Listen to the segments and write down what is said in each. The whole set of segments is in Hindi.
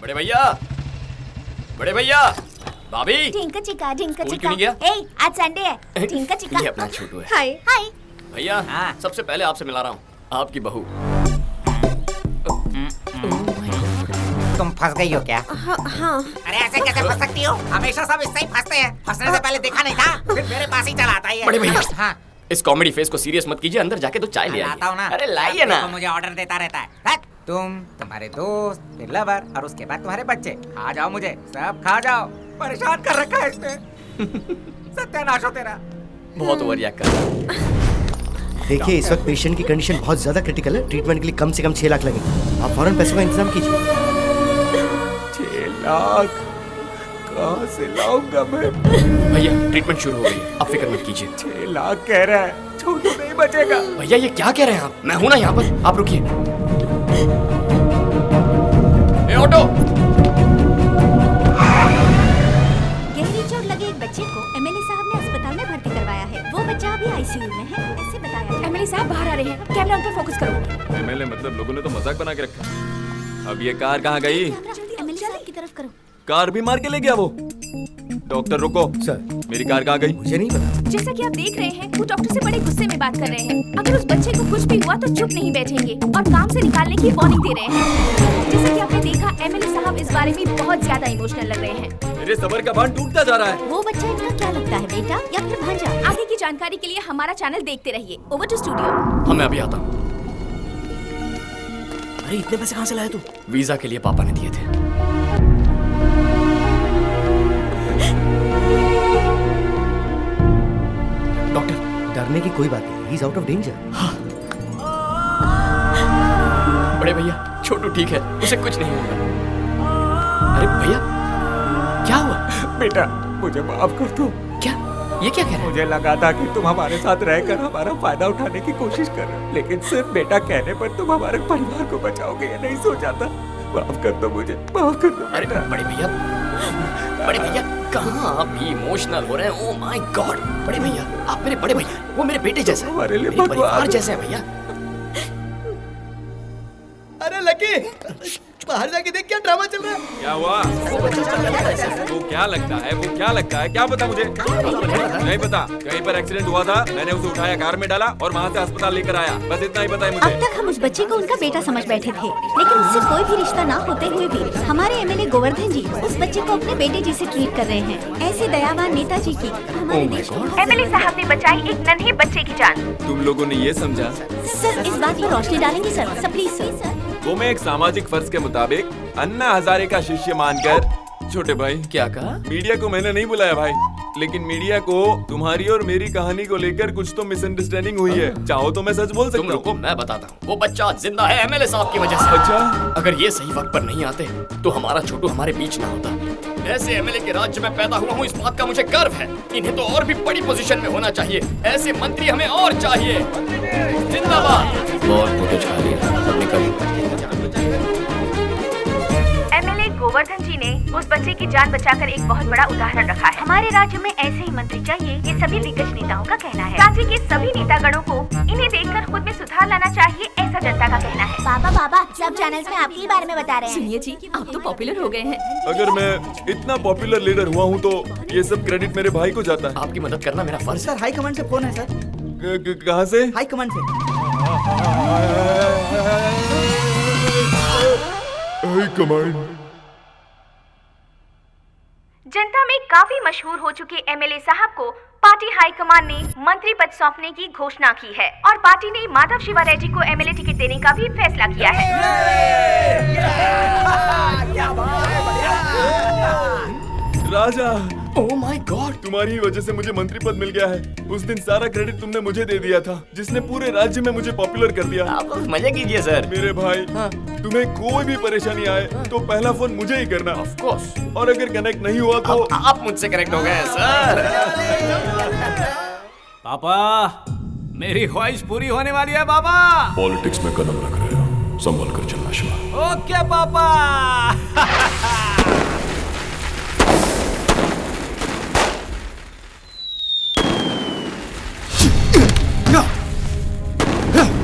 बड़े भैया, बड़े भैया, भाभी। ढिंका चिका स्कूल क्यों नहीं गया? ए, आज संडे है। ढिंका चिका। ये अपना छोटू है। हाय हाय। भैया, हाँ। सबसे पहले आपसे मिला रहा हूँ, आपकी बहू। तुम फंस गई हो क्या? हाँ। अरे ऐसे कैसे फंस सकती हो? हमेशा सब इससे ही फंसते हैं। फंसने से पहले देखा नहीं था, फिर मेरे पास ही चला आता है। बड़े भैया, हाँ, इस कॉमेडी फेस को सीरियस मत कीजिए, अंदर जाके तो चाय ले लाता हूँ ना। आइए। अरे लाइए ना। देखो, मुझे ऑर्डर देता रहता है। हट! तुम, तुम्हारे दोस्त, फिर लवर और उसके बाद तुम्हारे बच्चे। खा जाओ मुझे, सब खा जाओ। परेशान कर रखा है इसने। सत्यानाश हो तेरा। बहुत ओवर रिएक्ट कर रहा है। देखिए, इस वक्त पेशेंट की कंडीशन बहुत ज्यादा क्रिटिकल है। ट्रीटमेंट के लिए कम से कम 6 लाख लगेंगे। आप फौरन पैसों का इंतजाम कीजिए। 6 लाख कहाँ से लाऊंगा मैं? भैया, ट्रीटमेंट शुरू हो गई है, आप फिक्र मत कीजिए। 6 लाख कह रहा है, छोटू नहीं बचेगा। भैया, ये क्या कह रहे हैं आप? मैं हूं ना यहाँ पर, आप रुकिए। ए ऑटो! गहरी चोट लगे एक बच्चे को एमएलए साहब ने अस्पताल में भर्ती करवाया है। वो बच्चा अभी आईसीयू में है, ऐसे बताया। एमएलए साहब बाहर आ रहे हैं, कैमरा उन पर फोकस करो। एमएलए मतलब लोगों ने तो मजाक बना के रखा। अब ये कार कहाँ गई? एमएलए साहब की तरफ करो। कार भी मार के ले गया वो। डॉक्टर रुको सर, मेरी कार कहाँ गई? मुझे नहीं पता। जैसा कि आप देख रहे हैं, वो डॉक्टर से बड़े गुस्से में बात कर रहे हैं। अगर उस बच्चे को कुछ भी हुआ तो चुप नहीं बैठेंगे और काम से निकालने की वार्निंग दे रहे हैं। जैसा कि आपने देखा, एमएलए साहब इस बारे में बहुत ज्यादा इमोशनल लग रहे हैं। मेरे सबर का बांध टूटता जा रहा है। वो बच्चा इनका क्या लगता है, बेटा या फिर भांजा? आगे की जानकारी के लिए हमारा चैनल देखते रहिए। Over to studio. हाँ, मैं अभी आता हूँ। अरे इतने पैसे कहाँ से लाए तू? वीजा के लिए पापा ने दिए थे। डॉक्टर, डरने की कोई बात नहीं। He is out of danger. बड़े भैया, छोटू ठीक है, उसे कुछ नहीं होगा। अरे भैया, क्या हुआ? बेटा, मुझे माफ कर दो। क्या? ये क्या कह रहे हैं? मुझे लगा था कि तुम हमारे साथ रहकर हमारा फायदा उठाने की कोशिश कर रहे हो, लेकिन सिर्फ बेटा कहने पर तुम हमारे परिवार को बचाओगे ये नहीं सोचा था। माफ कर दो मुझे, माफ कर दो अरे बेटा। बड़े भैया, कहाँ आप भी इमोशनल हो रहे हैं? Oh my God! बड़े भैया, आप मेरे बड़े भैया, वो मेरे बेटे जैसे हैं, हमारे लिए मेरे परिवार भगवान। जैसे हैं भैया। अरे लकी, बाहर जाके देख क्या ड्रामा चल रहा है। क्या हुआ? वो क्या लगता है? वो क्या लगता है? क्या पता मुझे? नहीं पता। कहीं पर एक्सीडेंट हुआ था, मैंने उसे उठाया, कार में डाला और वहाँ से अस्पताल लेकर आया। बस इतना ही पता है मुझे। अब तक हम उस बच्चे को उनका बेटा समझ बैठे थे, लेकिन उससे कोई भी रिश्ता ना होते हुए भी हमारे एमएलए गोवर्धन जी उस बच्चे को अपने बेटे जैसे ट्रीट कर रहे हैं। ऐसे दयावान नेताजी की हमारे देश में। एमएलए साहब ने बचाई एक नन्हे बच्चे की जान। तुम लोगों ने ये समझा? सर, इस बात पर रोशनी डालेंगे सर, प्लीज सर। वो मैं एक सामाजिक फर्ज के मुताबिक अन्ना हजारे का शिष्य मानकर। छोटे भाई, क्या कहा? मीडिया को मैंने नहीं बुलाया भाई, लेकिन मीडिया को तुम्हारी और मेरी कहानी को लेकर कुछ तो मिसअंडरस्टैंडिंग हुई है। चाहो तो मैं सच बोल तुम सकता रुको, हूँ। मैं बताता हूँ। वो बच्चा जिंदा है एमएलए साहब की वजह से। अच्छा, अगर ये सही वक्त पर नहीं आते तो हमारा छोटू हमारे बीच ना होता। ऐसे एमएलए के राज्य में पैदा हुआ हूँ, इस बात का मुझे गर्व है। इन्हें तो और भी बड़ी पोजीशन में होना चाहिए। ऐसे मंत्री हमें और चाहिए। जिंदाबाद। बहुत फोटो छा रही है, अब निकल। एमएलए गोवर्धन जी ने उस बच्चे की जान बचाकर एक बहुत बड़ा उदाहरण रखा है। हमारे राज्य में ऐसे ही मंत्री चाहिए, ये सभी दिग्गज नेताओं का कहना है। राज्य के सभी नेतागणों को इन्हें देखकर खुद में सुधार लाना चाहिए, ऐसा जनता का कहना है। पापा, सब चैनल्स में आपके ही बारे में बता रहे हैं। सुनिए जी, आप तो पॉपुलर हो गए हैं। अगर मैं इतना पॉपुलर लीडर हुआ हूँ तो ये सब क्रेडिट मेरे भाई को जाता है। आपकी मदद करना मेरा फर्ज है। सर, हाई कमांड से फोन है सर। कहाँ से? हाई कमांड से। High command. जनता में काफी मशहूर हो चुके एमएलए साहब को पार्टी हाईकमान ने मंत्री पद सौंपने की घोषणा की है और पार्टी ने माधव शिवा रेड्डी को एमएलए टिकट देने का भी फैसला किया है। राजा, ओह माय गॉड! तुम्हारी वजह से मुझे मंत्री पद मिल गया है। उस दिन सारा क्रेडिट तुमने मुझे दे दिया था, जिसने पूरे राज्य में मुझे पॉपुलर कर दिया। आप मजे कीजिए सर। मेरे भाई, तुम्हें कोई भी परेशानी आए तो पहला फोन मुझे ही करना। Of course. और अगर कनेक्ट नहीं हुआ तो आप मुझसे कनेक्ट हो गए हैं सर। पापा, मेरी ख्वाहिश पूरी होने वाली है पापा। पॉलिटिक्स में कदम रख रहे हो, संभल कर चलना शिवा। ओके पापा।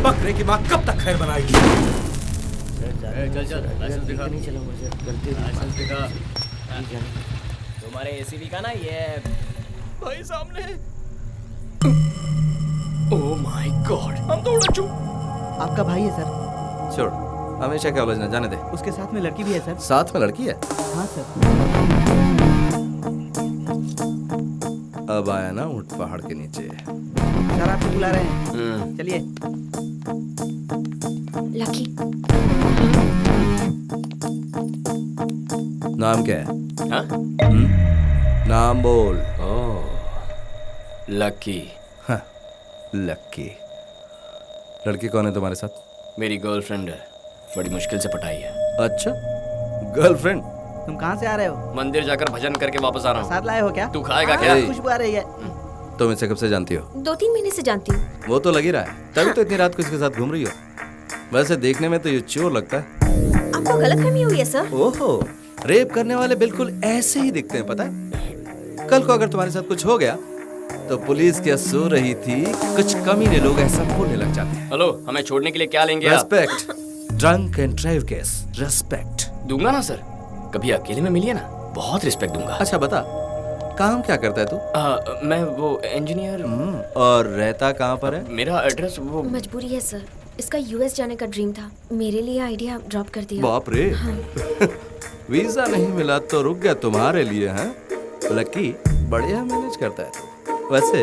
बकरे की माँ कब तक खैर बनाएगी? चल लाइसेंस दिखा। नहीं चला मुझे गलती लाइसेंस दिखा। हुई। तुम्हारे एसीबी का ना ये भाई सामने। ओह माय गॉड, हम तो उड़ चुके। आपका भाई है सर। छोड़, हमेशा क्या उलझना, जाने दे। उसके साथ में लड़की भी है सर। साथ में लड़की है? हाँ सर। अब आया ना ऊंट पहाड़ के नीचे। सर आपको बुला रहे हैं, चलिए। लकी, नाम क्या है? हाँ? नाम बोल। लकी। हाँ, लकी। लड़की कौन है तुम्हारे साथ? मेरी गर्लफ्रेंड है, बड़ी मुश्किल से पटाई है। अच्छा, गर्लफ्रेंड। तुम कहाँ से आ रहे हो? मंदिर जाकर भजन करके वापस आ रहा हूँ। साथ लाए हो क्या? तू खाएगा क्या? खुशबू आ रही है। तुम इसे कब से जानती हो? 2-3 महीने से जानती हूँ। वो तो लग ही रहा है, तभी तो इतनी रात को इसके साथ घूम रही हो। वैसे देखने में तो ये चोर लगता है। आपको गलतफहमी हुई है सर। ओहो, रेप करने वाले बिल्कुल ऐसे ही दिखते हैं, पता है? कल को अगर तुम्हारे साथ कुछ हो गया तो पुलिस क्या सो रही थी, कुछ कमीने लोग ऐसा बोलने लग जाते हैं। हेलो, हमें छोड़ने के लिए क्या लेंगे आप? Respect, drunk and drive case, respect दूंगा ना सर, कभी अकेले में मिलिए ना, बहुत रिस्पेक्ट दूंगा। अच्छा बता, काम क्या करता है तू? मैं वो इंजीनियर। और रहता कहाँ पर है? मेरा एड्रेस वो मजबूरी है सर, इसका यूएस जाने का ड्रीम था, मेरे लिए आइडिया ड्रॉप कर दिया। बाप रे। वीजा नहीं मिला तो रुक गया तुम्हारे लिए, हैं? लकी बढ़िया मैनेज करता है तू। वैसे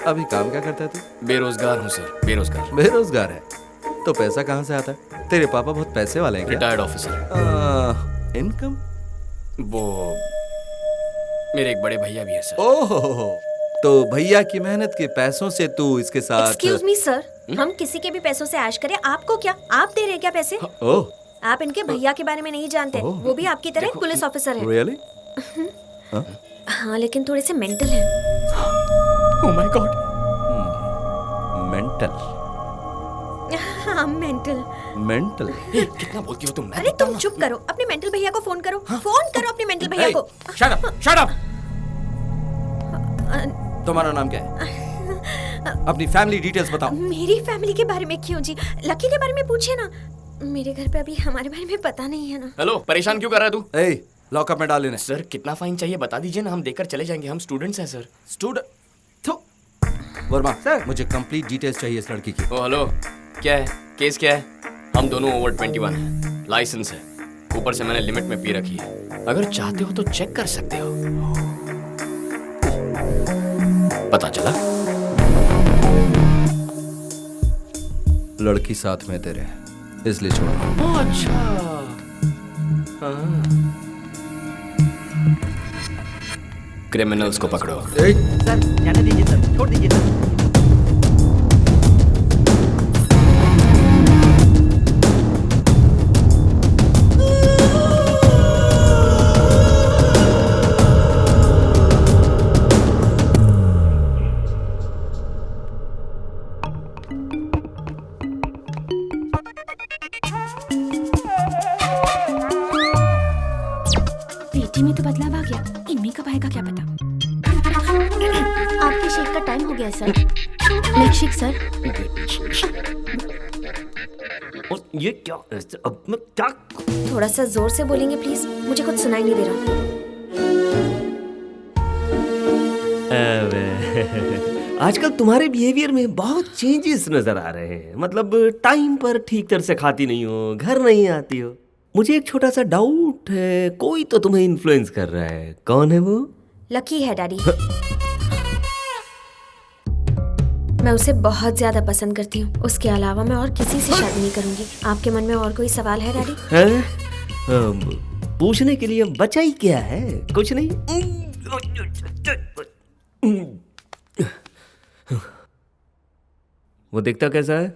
अभी काम क्या करता है तू? बेरोजगार हूँ सर, बेरोजगार। बेरोजगार है तो पैसा कहाँ से आता है? तेरे पापा बहुत पैसे वाले हैं क्या? Retired officer. इनकम? वो मेरे एक बड़े भैया भी है सर। ओहो, तो भैया की मेहनत के पैसों से तू इसके साथ? एक्सक्यूज मी सर, हम किसी के भी पैसों से ऐश करें, आपको क्या? आप दे रहे हैं क्या पैसे? ओह, आप इनके भैया के बारे में नहीं जानते, वो भी आपकी तरह एक पुलिस ऑफिसर है। रियली? हाँ, लेकिन थोड़े से मेंटल है। Oh my God. मेंटल? हाँ, मेंटल। मेंटल? कितना बोलती हो तुम? अरे तुम चुप करो, अपने मेंटल भैया को फोन करो। फोन करो अपने मेंटल भैया को। Shut up, shut up. तुम्हारा नाम क्या है? अपनी फैमिली डिटेल्स बताओ। मेरी फैमिली के बारे में क्यों जी? लकी के बारे में पूछिए ना, मेरे घर पे अभी हमारे बारे में पता नहीं है ना। हेलो, परेशान क्यों कर रहा है तू? ए, लॉकअप में डाल लेने। सर कितना फाइन चाहिए बता दीजिए ना, हम देकर चले जाएंगे, हम स्टूडेंट्स हैं सर। स्टूडेंट? वर्मा सर, मुझे कंप्लीट डिटेल्स चाहिए इस लड़की की। ओ हेलो, क्या है केस, क्या है? हम दोनों ओवर 21 हैं, लाइसेंस है, ऊपर से मैंने लिमिट में पी रखी है। अगर चाहते हो तो चेक कर सकते हो। पता चला? लड़की साथ में तेरे, इसलिए छोड़। अच्छा। क्रिमिनल्स को पकड़ो। सर जाने दीजिए सर, छोड़ दीजिए सर। पेटी में तो बदलाव आ गया, इनमें कब आएगा क्या पता। आपके शेक का टाइम हो गया सर। Milk shake sir. ये क्या? अब मैं क्या? थोड़ा सा जोर से बोलेंगे प्लीज, मुझे कुछ सुनाई नहीं दे रहा। आजकल तुम्हारे बिहेवियर में बहुत चेंजेस नजर आ रहे हैं। मतलब टाइम पर ठीक तरह से खाती नहीं हो, घर नहीं आती हो। मुझे एक छोटा सा डाउट है, कोई तो तुम्हें इन्फ्लुएंस कर रहा है। कौन है वो? लकी है डैडी। मैं उसे बहुत ज्यादा पसंद करती हूँ, उसके अलावा मैं और किसी से शादी नहीं करूंगी। आपके मन में और कोई सवाल है डैडी? हैं? पूछने के लिए बचा ही क्या है? कुछ नहीं। वो दिखता कैसा है?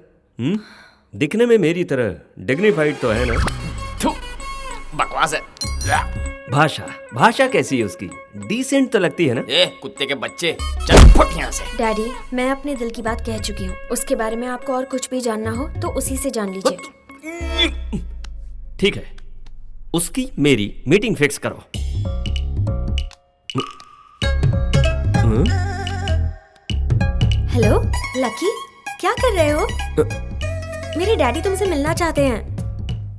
दिखने में मेरी तरह डिग्निफाइड तो है ना? बकवास है। भाषा कैसी है उसकी? डिसेंट तो लगती है ना? ए कुत्ते के बच्चे, चल फुट यहाँ से। डैडी, मैं अपने दिल की बात कह चुकी हूँ, उसके बारे में आपको और कुछ भी जानना हो तो उसी से जान लीजिए। ठीक है, उसकी मेरी मीटिंग फिक्स करो। हेलो लकी, क्या कर रहे हो? मेरे डैडी तुमसे मिलना चाहते हैं।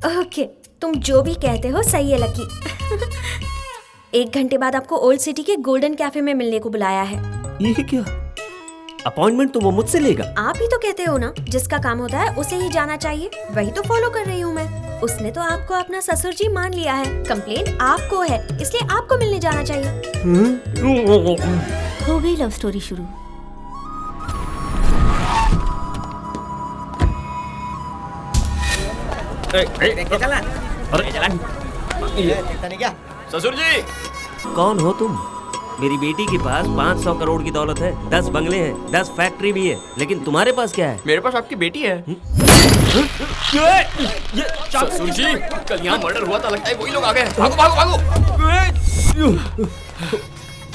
ओके, तुम जो भी कहते हो सही है लकी। 1 घंटे बाद आपको ओल्ड सिटी के गोल्डन कैफे में मिलने को बुलाया है। ये क्या अपॉइंटमेंट तो वो मुझसे लेगा? आप ही तो कहते हो ना, जिसका काम होता है उसे ही जाना चाहिए, वही तो फॉलो कर रही हूँ मैं। उसने तो आपको अपना ससुर जी मान लिया है, कंप्लेंट आपको है, इसलिए आपको मिलने जाना चाहिए। हो गई लव स्टोरी शुरू। चला। अरे देखता नहीं क्या? ससुर जी, कौन हो तुम? मेरी बेटी के पास 500 करोड़ की दौलत है, 10 बंगले हैं, 10 फैक्ट्री भी है, लेकिन तुम्हारे पास क्या है? मेरे पास आपकी बेटी है। ससुर जी, कल यहाँ मर्डर हुआ था, लगता है वही लोग आ गए। भागो भागो भागो।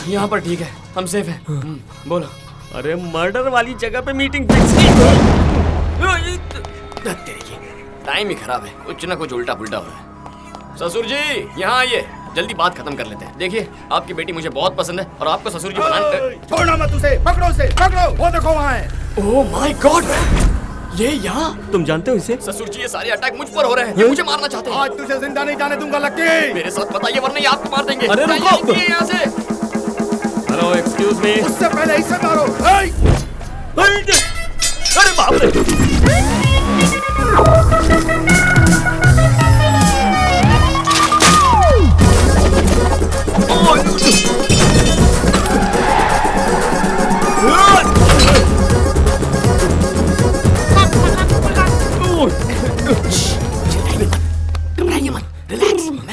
यहाँ पर ठीक है, हम सेफ हैं। बोलो। अरे मर्डर वाली जगह पे मीटिंग फिक्स की। टाइम ही खराब है, कुछ ना कुछ उल्टा पुल्टा हो रहा है। ससुर जी, यहाँ आइए, जल्दी बात खत्म कर लेते हैं। देखिए, आपकी बेटी मुझे बहुत पसंद है और आपको ससुर जी बनाने। छोड़ना मत उसे, पकड़ो उसे, पकड़ो, वो देखो वहाँ है। ओह माय गॉड, ये यहाँ? तुम जानते हो इसे? ससुर जी, ये सारे अटैक मुझ पर हो रहे हैं, ये मुझे मारना चाहते हैं। आज तुझे जिंदा नहीं जाने दूंगा लक्की। मेरे साथ बताइए, वरना ये आपको मार देंगे। अरे रुको, यहाँ से। Hello, excuse me. उससे पहले इसे मारो। अरे बाप रे!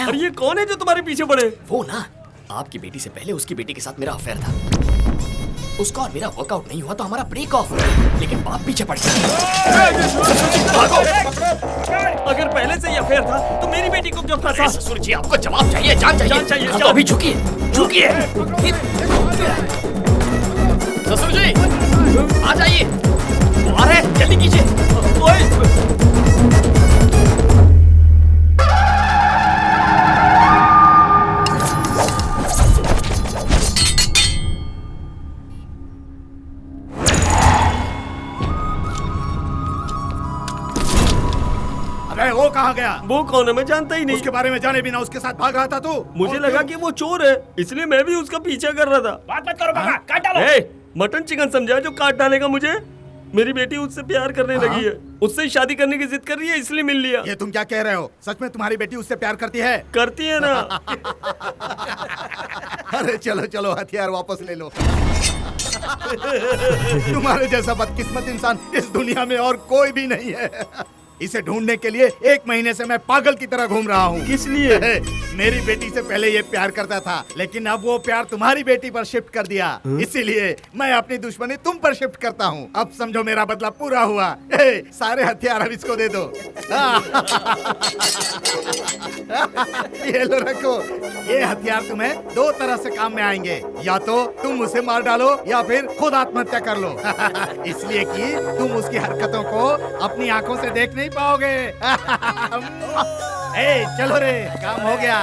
अरे ये कौन है जो तुम्हारे पीछे पड़े? वो ना, आपकी बेटी से पहले उसकी बेटी के साथ मेरा अफेयर था। उसका और मेरा वर्कआउट नहीं हुआ तो हमारा ब्रेक ऑफ, लेकिन बाप पीछे पड़ गया। अगर पहले से ही अफेयर था तो मेरी बेटी को क्यों फंसा? ससुर जी, आपको जवाब चाहिए, जान चाहिए। जान चाहिए, तो अभी झुकिए, झुकिए। ससुर जी, आ जाइए, वो आ रहे हैं, जल्दी कीजिए। अबे वो कहाँ गया? वो कौन है? मैं जानता ही नहीं। उसके बारे में जाने बिना उसके साथ भाग रहा था तू? मुझे लगा कि वो चोर है, इसलिए मैं भी उसका पीछा कर रहा था। बात मत करो बाबा, काट डालो। मटन चिकन समझा जो काट डालेगा मुझे? मेरी बेटी उससे प्यार करने लगी है, उससे शादी करने की जिद कर रही है, इसलिए मिल लिया। ये तुम क्या कह रहे हो? सच में तुम्हारी बेटी उससे प्यार करती है? करती है ना। अरे चलो चलो, हथियार वापस ले लो। तुम्हारे जैसा बदकिस्मत इंसान इस दुनिया में और कोई भी नहीं है। इसे ढूंढने के लिए 1 महीने से मैं पागल की तरह घूम रहा हूँ। किस लिए? मेरी बेटी से पहले ये प्यार करता था, लेकिन अब वो प्यार तुम्हारी बेटी पर शिफ्ट कर दिया। इसीलिए मैं अपनी दुश्मनी तुम पर शिफ्ट करता हूँ। अब समझो मेरा बदला पूरा हुआ। सारे हथियार अब इसको दे दो। ये लो, रखो। ये हथियार तुम्हें 2 तरह से काम में आएंगे, या तो तुम उसे मार डालो या फिर खुद आत्महत्या कर लो। इसलिए कि तुम उसकी हरकतों को अपनी आंखों से देख नहीं पाओगे। चलो रे, काम हो गया।